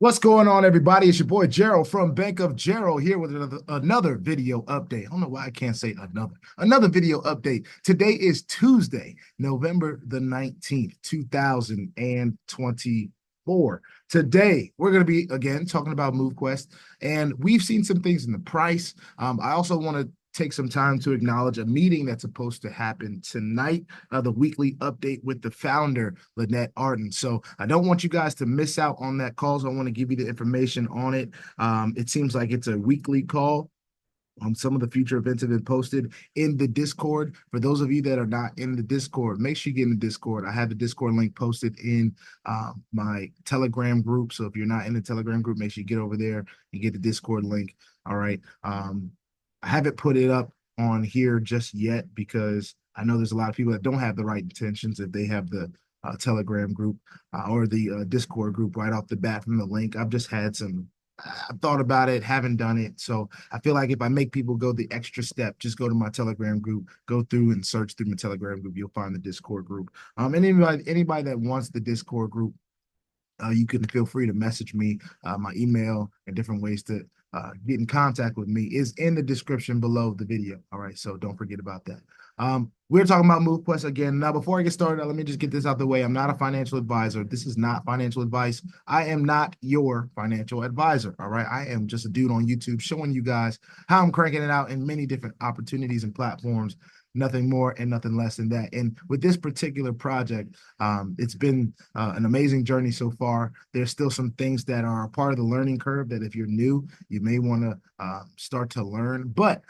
What's going on, everybody? It's your boy Gerald from Bank of Gerald here with another video update. I don't know why I can't say another video update. Today is Tuesday, November the 19th, 2024. Today, we're going to be, again, talking about Movequest, and we've seen some things in the price. I also want to take some time to acknowledge a meeting that's supposed to happen tonight, the weekly update with the founder, Lynette Arden. So I don't want you guys to miss out on that call. So I want to give you the information on it. It seems like it's a weekly call. Some of the future events have been posted in the Discord. For those of you that are not in the Discord, make sure you get in the Discord. I have the Discord link posted in my Telegram group. So if you're not in the Telegram group, make sure you get over there and get the Discord link. All right. I haven't put it up on here just yet because I know there's a lot of people that don't have the right intentions if they have the Telegram group or the Discord group right off the bat from the link. I've thought about it, haven't done it. So I feel like if I make people go the extra step, just go to my Telegram group, go through and search through my Telegram group, you'll find the Discord group. And anybody that wants the Discord group, you can feel free to message me. My email and different ways to get in contact with me is in the description below the video. All right, so don't forget about that. We're talking about Movequest again. Now, before I get started, let me just get this out the way. I'm not a financial advisor. This is not financial advice. I am not your financial advisor. All right, I am just a dude on YouTube showing you guys how I'm cranking it out in many different opportunities and platforms. Nothing more and nothing less than that. And with this particular project, it's been an amazing journey so far. There's still some things that are a part of the learning curve that if you're new, you may want to start to learn. But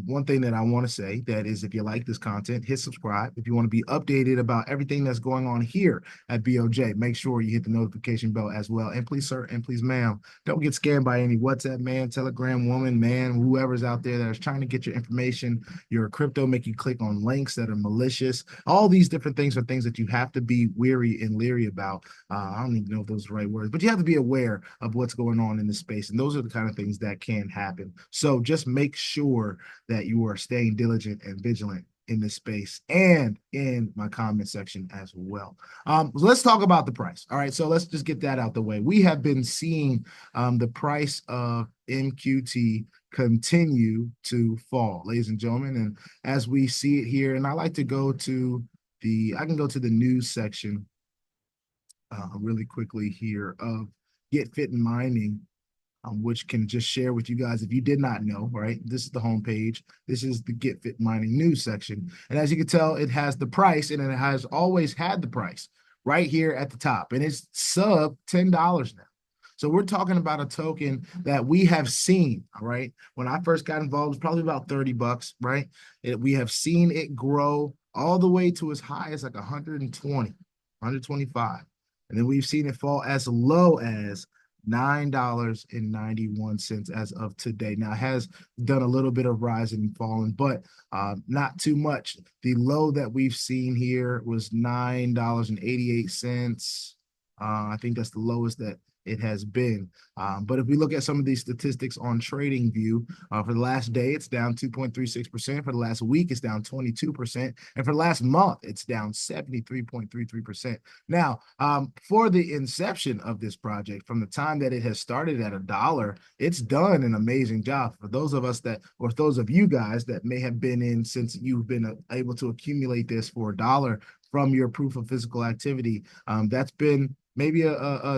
one thing that I want to say that is if you like this content, hit subscribe. If you want to be updated about everything that's going on here at BOJ, make sure you hit the notification bell as well. And please, sir, and please, ma'am, don't get scammed by any WhatsApp man, Telegram woman, man, whoever's out there that is trying to get your information, your crypto, make you click on links that are malicious. All these different things are things that you have to be weary and leery about. I don't even know if those are the right words, but you have to be aware of what's going on in this space. And those are the kind of things that can happen. So just make sure that you are staying diligent and vigilant in this space and in my comment section as well. So let's talk about the price. All right, so let's just get that out the way. We have been seeing the price of MQT continue to fall, ladies and gentlemen. And as we see it here, and I like to go to I can go to the news section really quickly here of GETFIT Mining, which can just share with you guys if you did not know, right? This is the homepage. This is the GETFIT Mining news section. And as you can tell, it has the price, and it has always had the price right here at the top. And it's sub $10 now. So we're talking about a token that we have seen, all right? When I first got involved, it was probably about 30 bucks, right? We have seen it grow all the way to as high as like 120, 125. And then we've seen it fall as low as $9.91 as of today. Now, it has done a little bit of rising and falling, but not too much. The low that we've seen here was $9.88. I think that's the lowest that it has been. But if we look at some of these statistics on TradingView, for the last day, it's down 2.36%. For the last week, it's down 22%. And for the last month, it's down 73.33%. Now, for the inception of this project, from the time that it has started at $1, it's done an amazing job. For those of us that, or those of you guys that may have been in since you've been able to accumulate this for $1 from your proof of physical activity, that's been maybe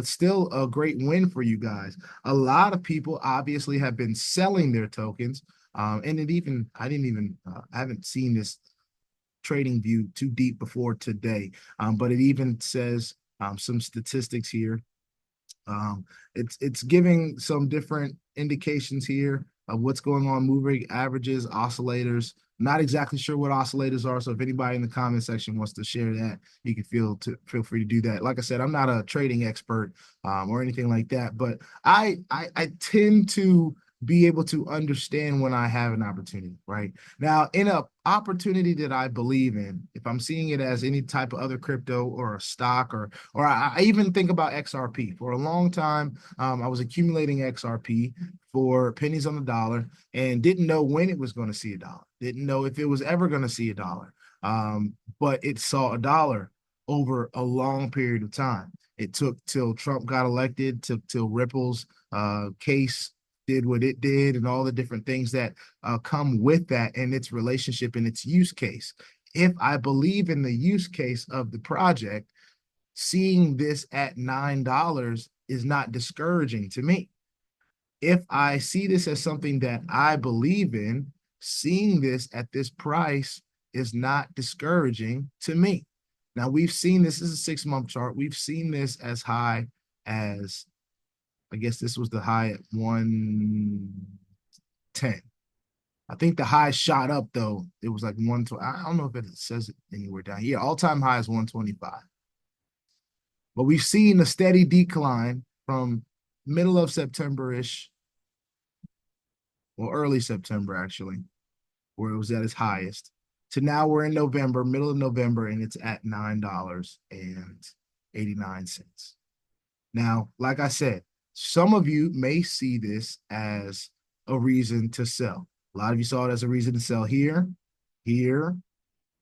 still a great win for you guys. A lot of people obviously have been selling their tokens. And I haven't seen this TradingView too deep before today. But it even says some statistics here. It's giving some different indications here of what's going on, moving averages, oscillators. Not exactly sure what oscillators are, so if anybody in the comment section wants to share that, you can feel free to do that. Like I said, I'm not a trading expert or anything like that, but I tend to be able to understand when I have an opportunity, right? Now, in an opportunity that I believe in, if I'm seeing it as any type of other crypto or a stock, or I even think about XRP. For a long time, I was accumulating XRP for pennies on the dollar and didn't know when it was going to see $1. Didn't know if it was ever going to see $1. But it saw $1 over a long period of time. It took till Trump got elected, took till Ripple's case did what it did, and all the different things that come with that and its relationship and its use case. If I believe in the use case of the project, seeing this at $9 is not discouraging to me. If I see this as something that I believe in, seeing this at this price is not discouraging to me. Now, we've seen this is a 6-month chart. We've seen this as high as, I guess this was the high at 110. I think the high shot up though. It was like 120. I don't know if it says it anywhere down here. All-time high is 125. But we've seen a steady decline from middle of September-ish, or early September actually, where it was at its highest, to now we're in November, middle of November, and it's at $9.89. Now, like I said, some of you may see this as a reason to sell. A lot of you saw it as a reason to sell here, here,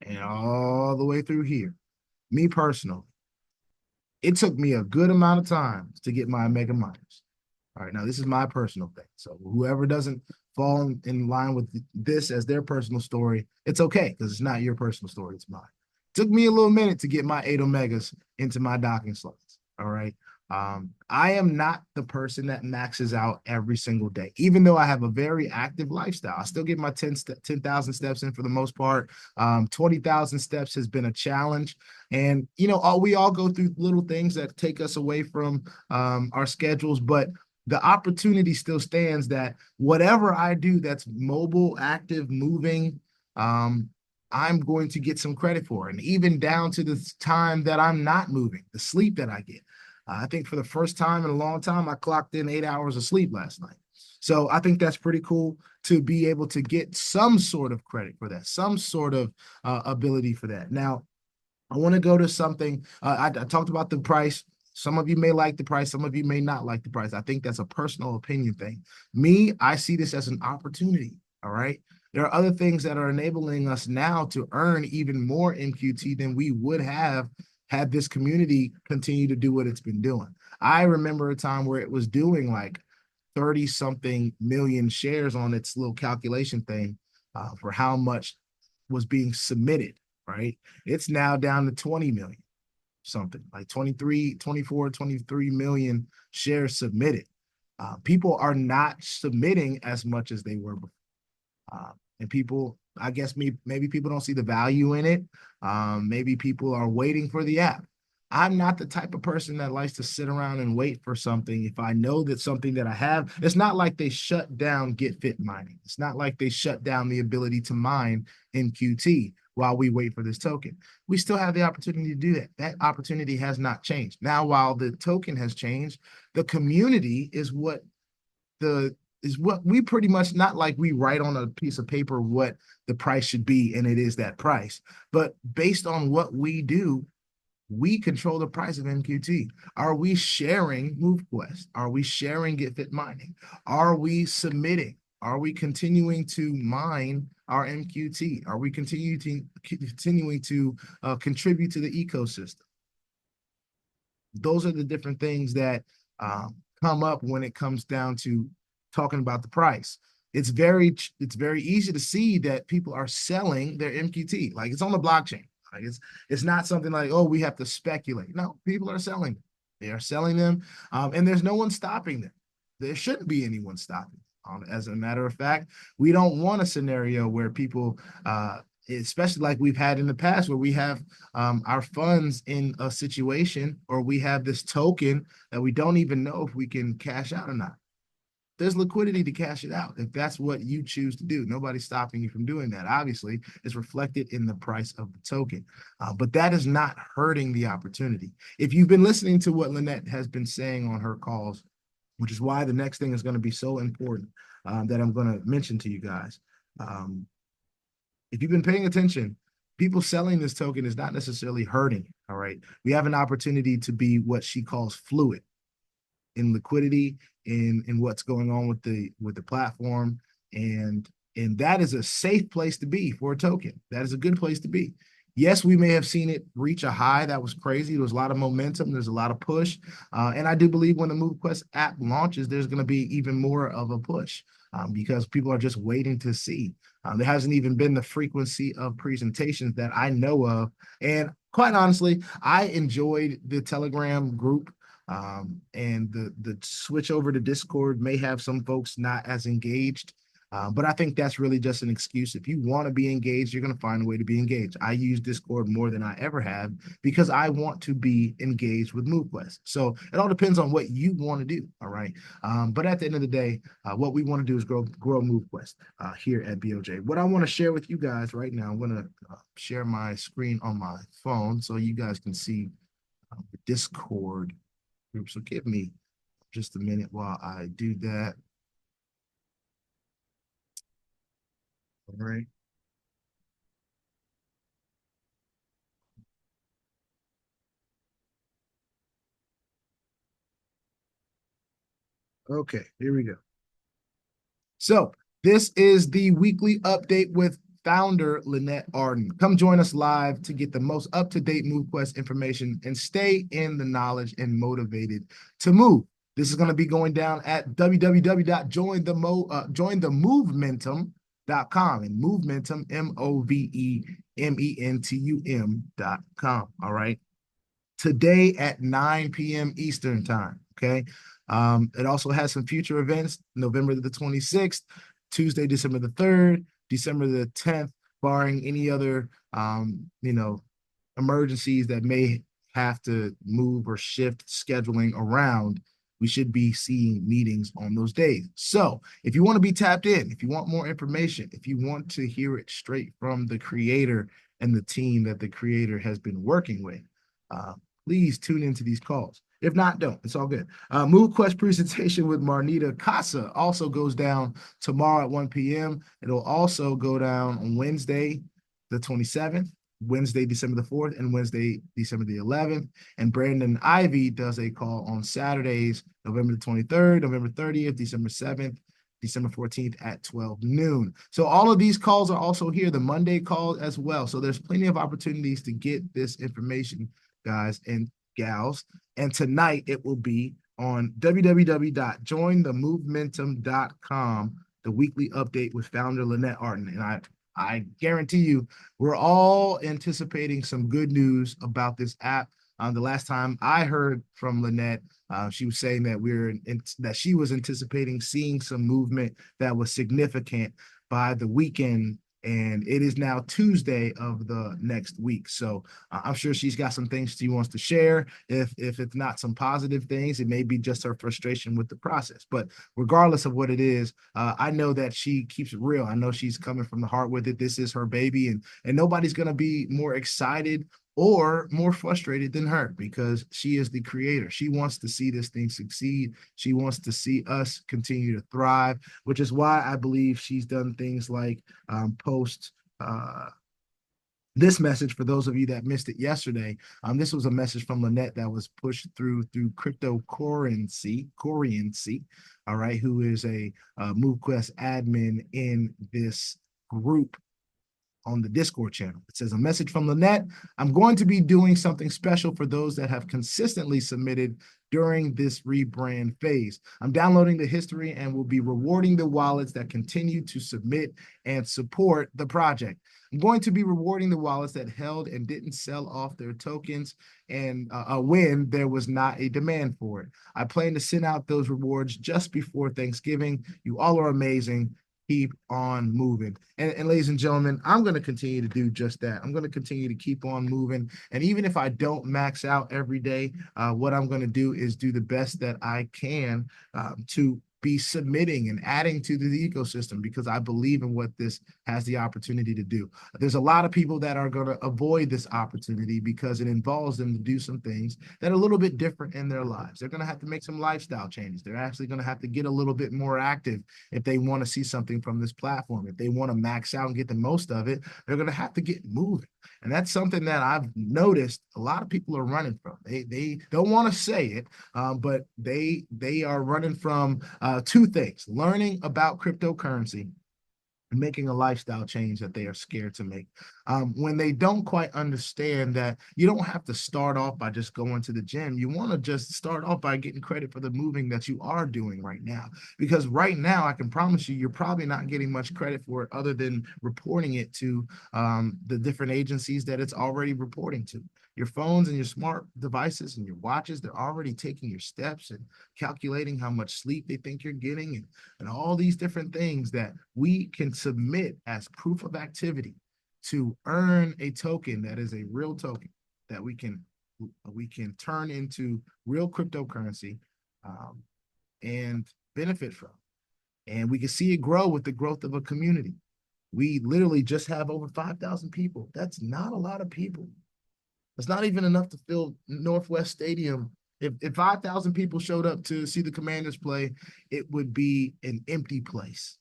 and all the way through here. Me personally, it took me a good amount of time to get my mega miners. All right, now this is my personal thing. So whoever doesn't fall in line with this as their personal story, it's okay, because it's not your personal story, it's mine. It took me a little minute to get my 8 Omegas into my docking slots. All right. I am not the person that maxes out every single day, even though I have a very active lifestyle. I still get my 10,000 steps in for the most part. 20,000 steps has been a challenge. And, you know, we all go through little things that take us away from our schedules, but the opportunity still stands that whatever I do that's mobile, active, moving, I'm going to get some credit for. And even down to the time that I'm not moving, the sleep that I get. I think for the first time in a long time, I clocked in 8 hours of sleep last night. So I think that's pretty cool to be able to get some sort of credit for that, some sort of ability for that. Now, I want to go to something. I talked about the price. Some of you may like the price. Some of you may not like the price. I think that's a personal opinion thing. Me, I see this as an opportunity. All right. There are other things that are enabling us now to earn even more MQT than we would have had this community continue to do what it's been doing. I remember a time where it was doing like 30-something million shares on its little calculation thing for how much was being submitted, right? It's now down to 20 million, something like 23 million shares submitted. People are not submitting as much as they were before. And people, I guess maybe people don't see the value in it. Maybe people are waiting for the app. I'm not the type of person that likes to sit around and wait for something. If I know that something that I have, it's not like they shut down GETFIT mining. It's not like they shut down the ability to mine MQT while we wait for this token. We still have the opportunity to do that. That opportunity has not changed. Now, while the token has changed, the community is what we pretty much, not like we write on a piece of paper what the price should be and it is that price, but based on what we do, we control the price of MQT. Are we sharing Movequest? Are we sharing GETFIT mining? Are we submitting? Are we continuing to mine our MQT? Are we continuing to contribute to the ecosystem? Those are the different things that come up when it comes down to talking about the price. It's very easy to see that people are selling their MQT. Like, it's on the blockchain. Like, it's not something like, oh, we have to speculate. No, people are selling them. They are selling them, and there's no one stopping them. There shouldn't be anyone stopping them. As a matter of fact, we don't want a scenario where people, especially like we've had in the past, where we have our funds in a situation, or we have this token that we don't even know if we can cash out or not. There's liquidity to cash it out if that's what you choose to do. Nobody's stopping you from doing that. Obviously, it's reflected in the price of the token, but that is not hurting the opportunity. If you've been listening to what Lynette has been saying on her calls, which is why the next thing is going to be so important that I'm going to mention to you guys. If you've been paying attention, people selling this token is not necessarily hurting. All right. We have an opportunity to be what she calls fluid in liquidity, in what's going on with the platform, and that is a safe place to be for a token. That is a good place to be. Yes, we may have seen it reach a high that was crazy. There was a lot of momentum. There's a lot of push. And I do believe when the Movequest app launches, there's going to be even more of a push because people are just waiting to see. There hasn't even been the frequency of presentations that I know of. And quite honestly, I enjoyed the Telegram group. And the switch over to Discord may have some folks not as engaged. But I think that's really just an excuse. If you want to be engaged, you're going to find a way to be engaged. I use Discord more than I ever have because I want to be engaged with Movequest. So it all depends on what you want to do. All right. But at the end of the day, what we want to do is grow Movequest here at BOJ. What I want to share with you guys right now, I'm going to share my screen on my phone so you guys can see the Discord group. So give me just a minute while I do that. All right. Okay, here we go. So this is the weekly update with founder Lynette Arden. Come join us live to get the most up-to-date Movequest information and stay in the knowledge and motivated to move. This is going to be going down at www.jointhemovementum.com and Movementum, Movementum.com. All right. Today at 9 p.m. Eastern time. Okay. It also has some future events, November the 26th, Tuesday, December the 3rd, December the 10th, barring any other, emergencies that may have to move or shift scheduling around. We should be seeing meetings on those days. So if you want to be tapped in, if you want more information, if you want to hear it straight from the creator and the team that the creator has been working with, please tune into these calls. If not, don't. It's all good. Movequest presentation with Marnita Casa also goes down tomorrow at 1 p.m. It'll also go down on Wednesday, the 27th, Wednesday, December the 4th, and Wednesday, December the 11th. And Brandon Ivy does a call on Saturdays, November the 23rd, November 30th, December 7th, December 14th at 12 noon. So all of these calls are also here, the Monday call as well. So there's plenty of opportunities to get this information, guys and gals. And tonight it will be on www.jointhemovementum.com, the weekly update with founder Lynette Arden. And I guarantee you, we're all anticipating some good news about this app. The last time I heard from Lynette, she was saying that that she was anticipating seeing some movement that was significant by the weekend, and it is now Tuesday of the next week. So I'm sure she's got some things she wants to share. If it's not some positive things, it may be just her frustration with the process. But regardless of what it is, I know that she keeps it real. I know she's coming from the heart with it. This is her baby, and nobody's going to be more excited or more frustrated than her because she is the creator. She wants to see this thing succeed. She wants to see us continue to thrive, which is why I believe she's done things like post this message. For those of you that missed it yesterday, this was a message from Lynette that was pushed through cryptocurrency, all right, who is a Movequest admin in this group on the Discord channel. It says, a message from Lynette. I'm going to be doing something special for those that have consistently submitted during this rebrand phase. I'm downloading the history and will be rewarding the wallets that continue to submit and support the project. I'm going to be rewarding the wallets that held and didn't sell off their tokens and when there was not a demand for it. I plan to send out those rewards just before Thanksgiving. You all are amazing. Keep on moving. And ladies and gentlemen, I'm going to continue to do just that. I'm going to continue to keep on moving. And even if I don't max out every day, what I'm going to do is do the best that I can to be submitting and adding to the ecosystem because I believe in what this has the opportunity to do. There's a lot of people that are going to avoid this opportunity because it involves them to do some things that are a little bit different in their lives. They're going to have to make some lifestyle changes. They're actually going to have to get a little bit more active if they want to see something from this platform. If they want to max out and get the most of it, they're going to have to get moving. And that's something that I've noticed a lot of people are running from. They don't want to say it, but they are running from two things: learning about cryptocurrency and making a lifestyle change that they are scared to make. When they don't quite understand that you don't have to start off by just going to the gym. You want to just start off by getting credit for the moving that you are doing right now. Because right now, I can promise you, you're probably not getting much credit for it other than reporting it to the different agencies that it's already reporting to. Your phones and your smart devices and your watches, they're already taking your steps and calculating how much sleep they think you're getting, and all these different things that we can submit as proof of activity to earn a token that is a real token that we can turn into real cryptocurrency and benefit from. And we can see it grow with the growth of a community. We literally just have over 5,000 people. That's not a lot of people. It's not even enough to fill Northwest Stadium. If 5,000 people showed up to see the Commanders play, it would be an empty place.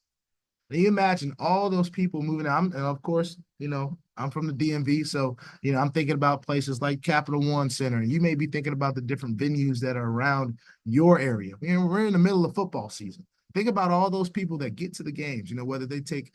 Can you imagine all those people moving out? And of course, I'm from the DMV, so I'm thinking about places like Capital One Center. And you may be thinking about the different venues that are around your area. We're in the middle of football season. Think about all those people that get to the games. Whether they take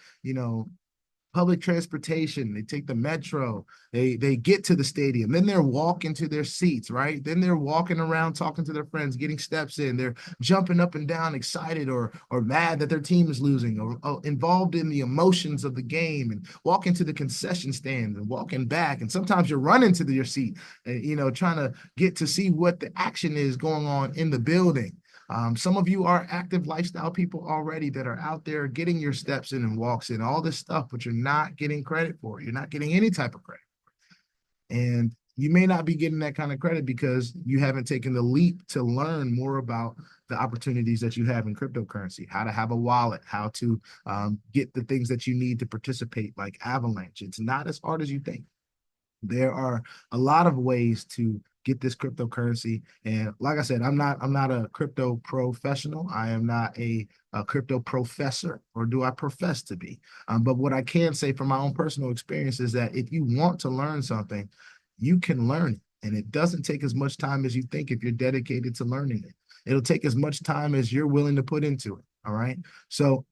public transportation, they take the metro, they get to the stadium, then they're walking to their seats, right? Then they're walking around talking to their friends, getting steps in, they're jumping up and down, excited or mad that their team is losing, or involved in the emotions of the game, and walking to the concession stand and walking back. And sometimes you're running to your seat, trying to get to see what the action is going on in the building. Some of you are active lifestyle people already that are out there getting your steps in and walks in, all this stuff, but you're not getting credit for it. You're not getting any type of credit. And you may not be getting that kind of credit because you haven't taken the leap to learn more about the opportunities that you have in cryptocurrency, how to have a wallet, how to get the things that you need to participate, like Avalanche. It's not as hard as you think. There are a lot of ways to get this cryptocurrency. And like I said, I'm not a crypto professional. I am not a crypto professor, or do I profess to be? But what I can say from my own personal experience is that if you want to learn something, you can learn it. And it doesn't take as much time as you think if you're dedicated to learning it. It'll take as much time as you're willing to put into it. All right. So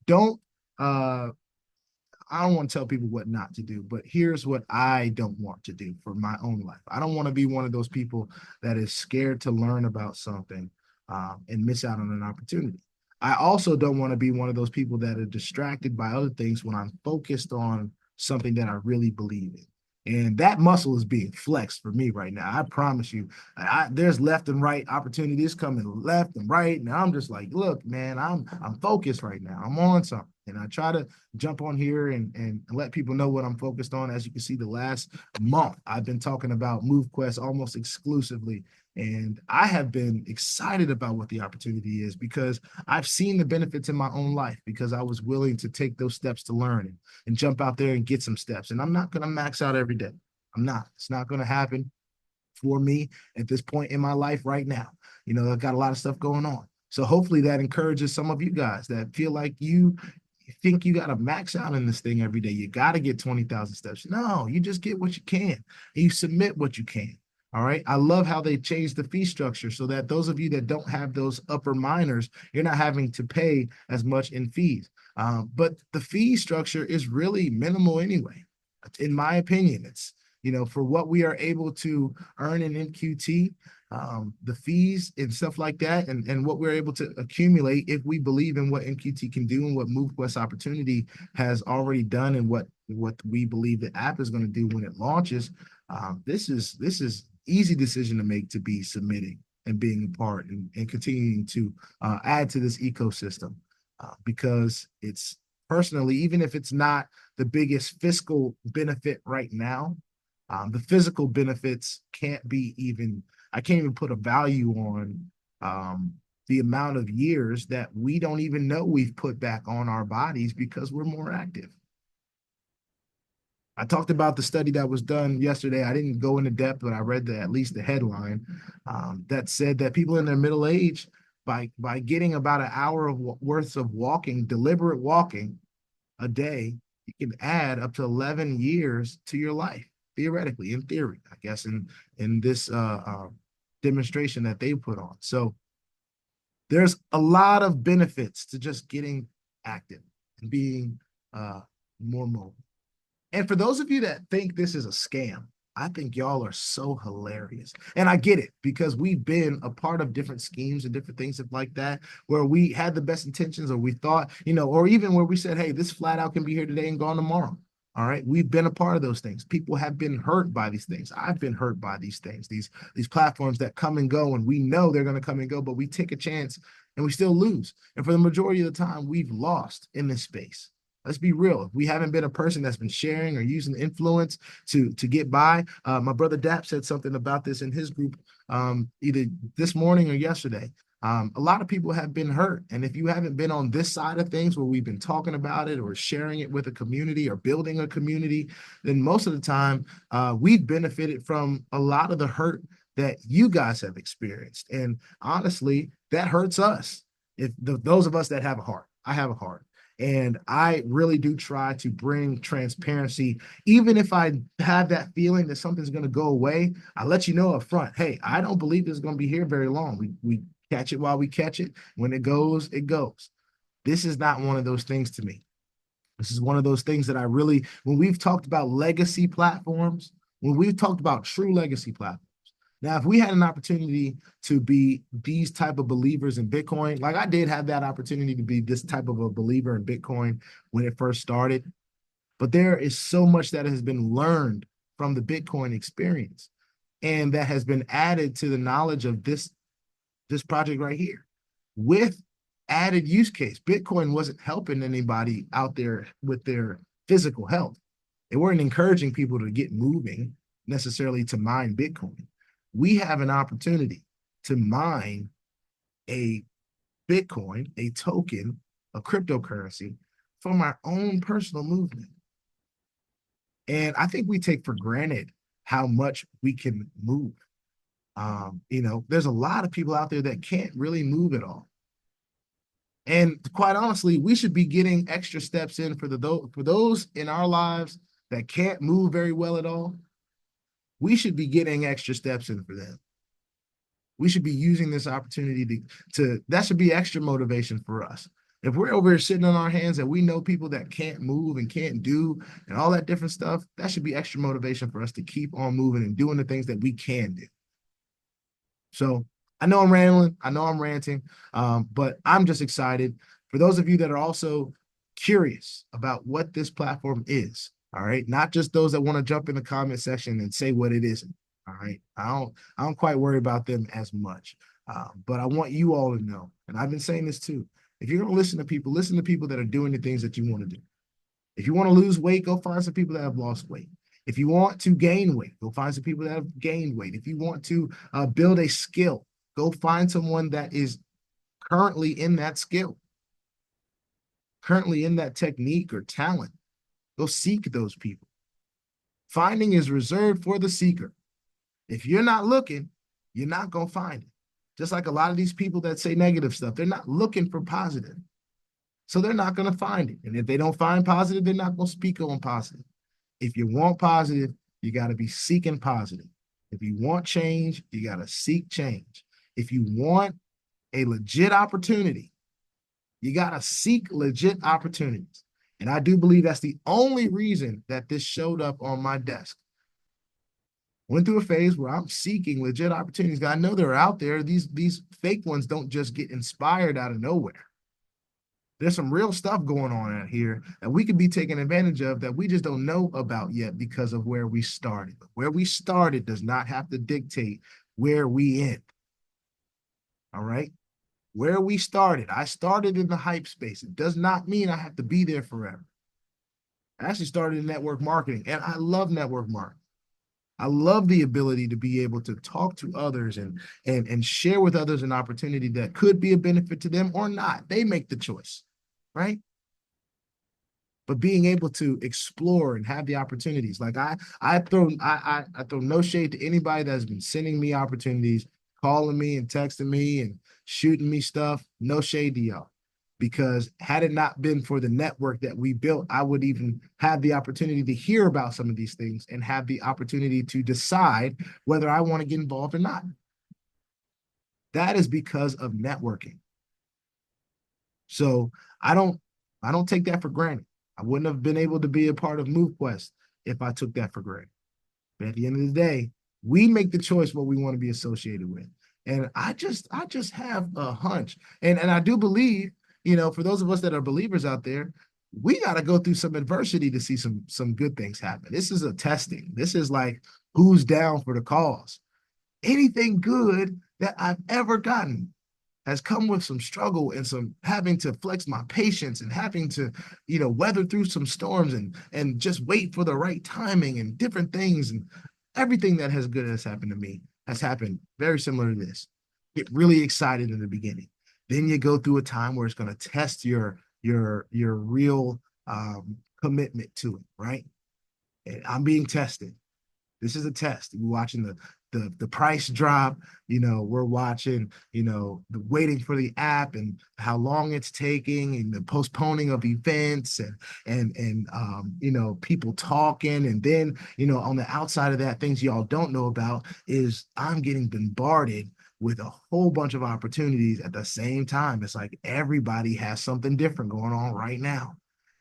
I don't want to tell people what not to do, but here's what I don't want to do for my own life. I don't want to be one of those people that is scared to learn about something and miss out on an opportunity. I also don't want to be one of those people that are distracted by other things when I'm focused on something that I really believe in. And that muscle is being flexed for me right now. I promise you, there's left and right opportunities coming left and right. And I'm just like, look, man, I'm focused right now. I'm on something. And I try to jump on here and let people know what I'm focused on. As you can see, the last month, I've been talking about Movequest almost exclusively. And I have been excited about what the opportunity is because I've seen the benefits in my own life because I was willing to take those steps to learn and jump out there and get some steps. And I'm not going to max out every day. I'm not. It's not going to happen for me at this point in my life right now. I've got a lot of stuff going on. So hopefully that encourages some of you guys that feel like you think you got to max out in this thing every day. You got to get 20,000 steps. No, you just get what you can. You submit what you can. All right. I love how they changed the fee structure so that those of you that don't have those upper minors, you're not having to pay as much in fees. But the fee structure is really minimal anyway. In my opinion, it's, for what we are able to earn in MQT, the fees and stuff like that, and what we're able to accumulate if we believe in what MQT can do and what Movequest opportunity has already done and what we believe the app is going to do when it launches. This is easy decision to make, to be submitting and being a part and continuing to add to this ecosystem because it's personally, even if it's not the biggest fiscal benefit right now, the physical benefits I can't even put a value on the amount of years that we don't even know we've put back on our bodies because we're more active. I talked about the study that was done yesterday. I didn't go into depth, but I read at least the headline that said that people in their middle age, by getting about an hour worth of walking, deliberate walking a day, you can add up to 11 years to your life, theoretically, in theory, I guess, in this demonstration that they put on. So there's a lot of benefits to just getting active and being more mobile. And for those of you that think this is a scam, I think y'all are so hilarious. And I get it because we've been a part of different schemes and different things like that, where we had the best intentions or we thought, or even where we said, hey, this flat out can be here today and gone tomorrow. All right. We've been a part of those things. People have been hurt by these things. I've been hurt by these things, these platforms that come and go, and we know they're going to come and go, but we take a chance and we still lose. And for the majority of the time, we've lost in this space. Let's be real. If we haven't been a person that's been sharing or using influence to get by, my brother Dap said something about this in his group either this morning or yesterday. A lot of people have been hurt. And if you haven't been on this side of things where we've been talking about it or sharing it with a community or building a community, then most of the time we've benefited from a lot of the hurt that you guys have experienced. And honestly, that hurts us. If those of us that have a heart, I have a heart. And I really do try to bring transparency. Even if I have that feeling that something's going to go away, I let you know up front, hey, I don't believe it's going to be here very long. We catch it while we catch it. When it goes, it goes. This is not one of those things to me. This is one of those things that I really, when we've talked about legacy platforms, when we've talked about true legacy platforms, now, if we had an opportunity to be these type of believers in Bitcoin, like I did have that opportunity to be this type of a believer in Bitcoin when it first started, but there is so much that has been learned from the Bitcoin experience and that has been added to the knowledge of this project right here with added use case. Bitcoin wasn't helping anybody out there with their physical health. They weren't encouraging people to get moving necessarily to mine Bitcoin. We have an opportunity to mine a Bitcoin, a token, a cryptocurrency from our own personal movement. And I think we take for granted how much we can move. There's a lot of people out there that can't really move at all. And quite honestly, we should be getting extra steps in for those in our lives that can't move very well at all. We should be getting extra steps in for them. We should be using this opportunity that should be extra motivation for us. If we're over here sitting on our hands and we know people that can't move and can't do and all that different stuff, that should be extra motivation for us to keep on moving and doing the things that we can do. So I know I'm rambling, I know I'm ranting, but I'm just excited. For those of you that are also curious about what this platform is, all right, not just those that want to jump in the comment section and say what it isn't. All right, I don't quite worry about them as much, but I want you all to know, and I've been saying this too. If you're going to listen to people that are doing the things that you want to do. If you want to lose weight, go find some people that have lost weight. If you want to gain weight, go find some people that have gained weight. If you want to build a skill, go find someone that is currently in that skill, currently in that technique or talent. Go seek those people. Finding is reserved for the seeker. If you're not looking, you're not going to find it. Just like a lot of these people that say negative stuff, they're not looking for positive. So they're not going to find it. And if they don't find positive, they're not going to speak on positive. If you want positive, you got to be seeking positive. If you want change, you got to seek change. If you want a legit opportunity, you got to seek legit opportunities. And I do believe that's the only reason that this showed up on my desk. Went through a phase where I'm seeking legit opportunities. I know they're out there. These fake ones don't just get inspired out of nowhere. There's some real stuff going on out here that we could be taking advantage of that we just don't know about yet because of where we started. But where we started does not have to dictate where we end. All right? Where we started, I started in the hype space. It does not mean I have to be there forever. I actually started in network marketing, and I love network marketing. I love the ability to be able to talk to others and share with others an opportunity that could be a benefit to them or not. They make the choice, right? But being able to explore and have the opportunities, like I throw no shade to anybody that's been sending me opportunities, calling me and texting me and shooting me stuff. No shade to y'all. Because had it not been for the network that we built, I would even have the opportunity to hear about some of these things and have the opportunity to decide whether I want to get involved or not. That is because of networking. So I don't take that for granted. I wouldn't have been able to be a part of Movequest if I took that for granted. But at the end of the day, we make the choice what we want to be associated with. And I just have a hunch. And I do believe, for those of us that are believers out there, we got to go through some adversity to see some good things happen. This is a testing. This is like who's down for the cause. Anything good that I've ever gotten has come with some struggle and some having to flex my patience and having to, weather through some storms and just wait for the right timing and different things. And everything that has good has happened to me has happened very similar to this. Get really excited in the beginning. Then you go through a time where it's going to test your real commitment to it, right? And I'm being tested. This is a test. We're watching the price drop. We're watching, the waiting for the app and how long it's taking and the postponing of events and people talking. And then, on the outside of that, things y'all don't know about is I'm getting bombarded with a whole bunch of opportunities at the same time. It's like everybody has something different going on right now.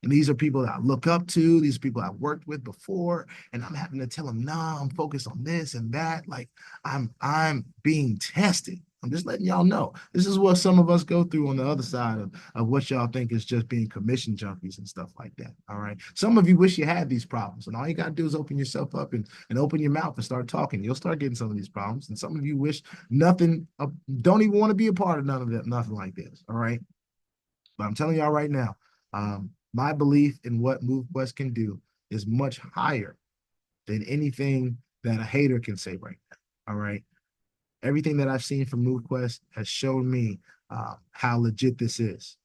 And these are people that I look up to. These are people I've worked with before. And I'm having to tell them, nah, I'm focused on this and that. Like I'm being tested. I'm just letting y'all know. This is what some of us go through on the other side of what y'all think is just being commission junkies and stuff like that. All right. Some of you wish you had these problems. And all you got to do is open yourself up and open your mouth and start talking. You'll start getting some of these problems. And some of you wish nothing, don't even want to be a part of none of that, nothing like this. All right. But I'm telling y'all right now, my belief in what Movequest can do is much higher than anything that a hater can say right now. All right. Everything that I've seen from Movequest has shown me how legit this is.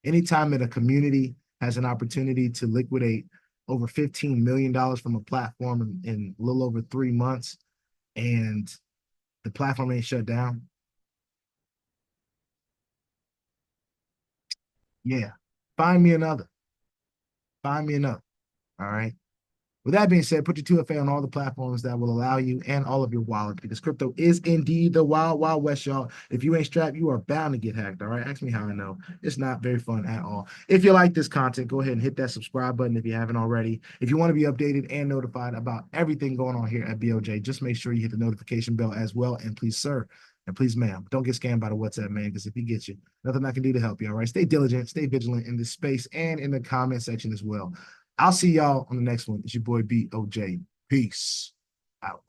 Anytime that a community has an opportunity to liquidate over $15 million from a platform in a little over 3 months and the platform ain't shut down, yeah, find me another. Find me another. All right. With that being said, put your 2FA on all the platforms that will allow you and all of your wallet, because crypto is indeed the wild, wild west, y'all. If you ain't strapped, you are bound to get hacked, all right? Ask me how I know. It's not very fun at all. If you like this content, go ahead and hit that subscribe button if you haven't already. If you want to be updated and notified about everything going on here at BOJ, just make sure you hit the notification bell as well. And please, sir, and please, ma'am, don't get scammed by the WhatsApp man, because if he gets you, nothing I can do to help you, all right? Stay diligent, stay vigilant in this space and in the comment section as well. I'll see y'all on the next one. It's your boy BOJ. Peace out.